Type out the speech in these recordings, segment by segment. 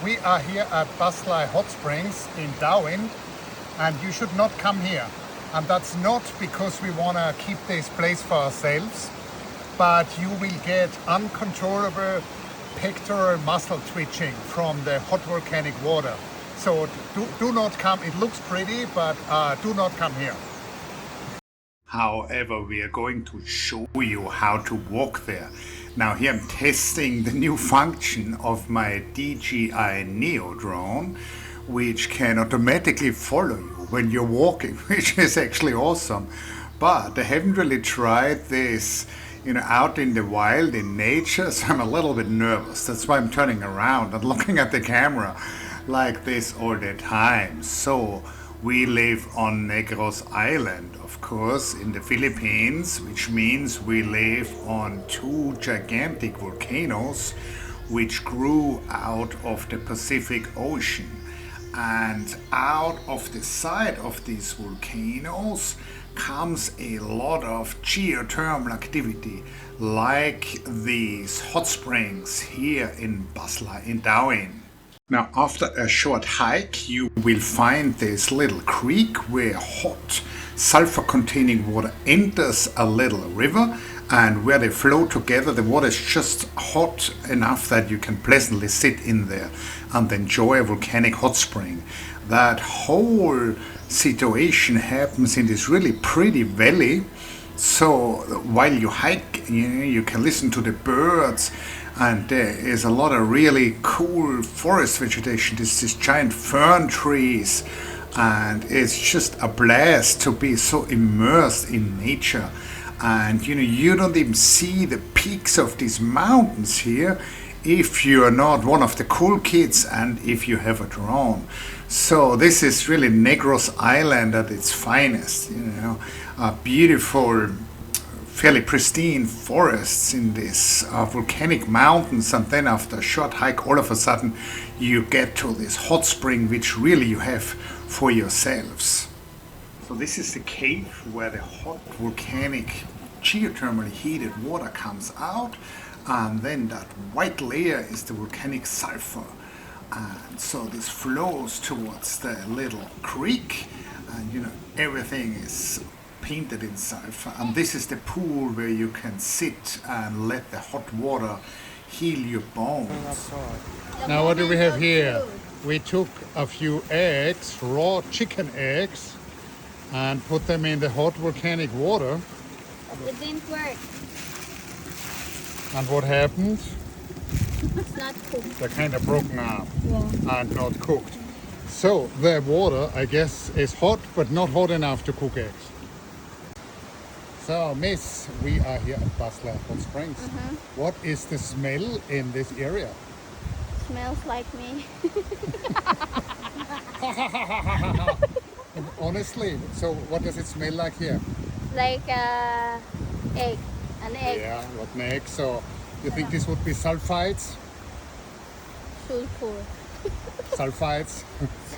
We are here at Baslay Hot Springs in Dauin, and you should not come here. And that's not because we want to keep this place for ourselves, but you will get uncontrollable pectoral muscle twitching from the hot volcanic water. So do not come. It looks pretty, but do not come here. However, we are going to show you how to walk there. Now here I'm testing the new function of my DJI Neo drone, which can automatically follow you when you're walking, which is actually awesome. But I haven't really tried this, out in the wild, in nature, so I'm a little bit nervous. That's why I'm turning around and looking at the camera like this all the time. So we live on Negros Island, of course, in the Philippines, which means we live on two gigantic volcanoes which grew out of the Pacific Ocean. And out of the side of these volcanoes comes a lot of geothermal activity, like these hot springs here in Baslay, in Dauin. Now, after a short hike, you will find this little creek where hot sulfur-containing water enters a little river, and where they flow together, the water is just hot enough that you can pleasantly sit in there and enjoy a volcanic hot spring. That whole situation happens in this really pretty valley. So while you hike, you can listen to the birds, and there is a lot of really cool forest vegetation. There's these giant fern trees, and it's just a blast to be so immersed in nature. And you don't even see the peaks of these mountains here if you're not one of the cool kids and if you have a drone. So this is really Negros Island at its finest, a beautiful, fairly pristine forests in these volcanic mountains, and then after a short hike, all of a sudden you get to this hot spring which really you have for yourselves. So this is the cave where the hot volcanic geothermally heated water comes out, and then that white layer is the volcanic sulfur. And so this flows towards the little creek, and everything is painted in sulfur. And this is the pool where you can sit and let the hot water heal your bones. Now what do we have here? We took a few eggs, raw chicken eggs, and put them in the hot volcanic water. It didn't work. And what happened? It's not cooked. They're kind of broken up Yeah. and not cooked. So the water, I guess, is hot, but not hot enough to cook eggs. So, Miss, we are here at Baslay Hot Springs. What is the smell in this area? Smells like me. Honestly, so what does it smell like here? Like egg. An egg. Yeah, what an egg. So you think this would be sulfides? Sulfur. Sulfides?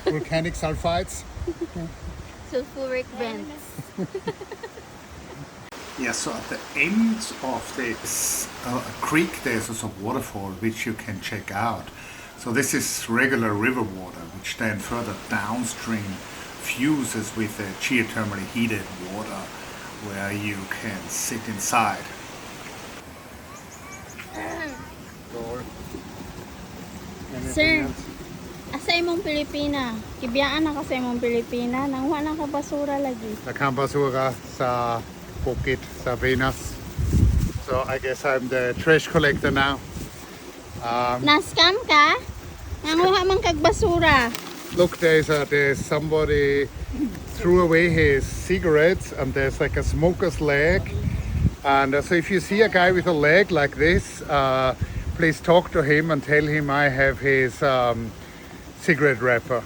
Volcanic sulfides? Sulfuric vents. Yeah, so at the end of this creek there's also a waterfall which you can check out. So this is regular river water, which then further downstream fuses with the geothermally heated water, where you can sit inside. Sir, asa imong Pilipina? Kibiyaan na kasi imong Pilipina. Nang wala ka basura lagi. Nakang basura sa bukit sa Venus. So I guess I'm the trash collector now. Na-scam ka? Nanguha man kag basura. Look, there's somebody threw away his cigarettes, and there's like a smoker's leg. And so if you see a guy with a leg like this, please talk to him and tell him I have his cigarette wrapper.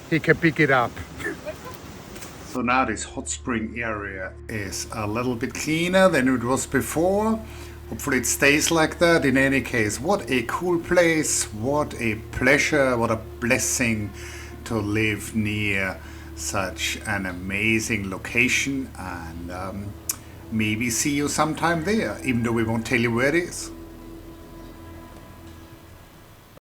He can pick it up. So now this hot spring area is a little bit cleaner than it was before. Hopefully it stays like that. In any case, what a cool place, what a pleasure, what a blessing to live near such an amazing location, and maybe see you sometime there, even though we won't tell you where it is.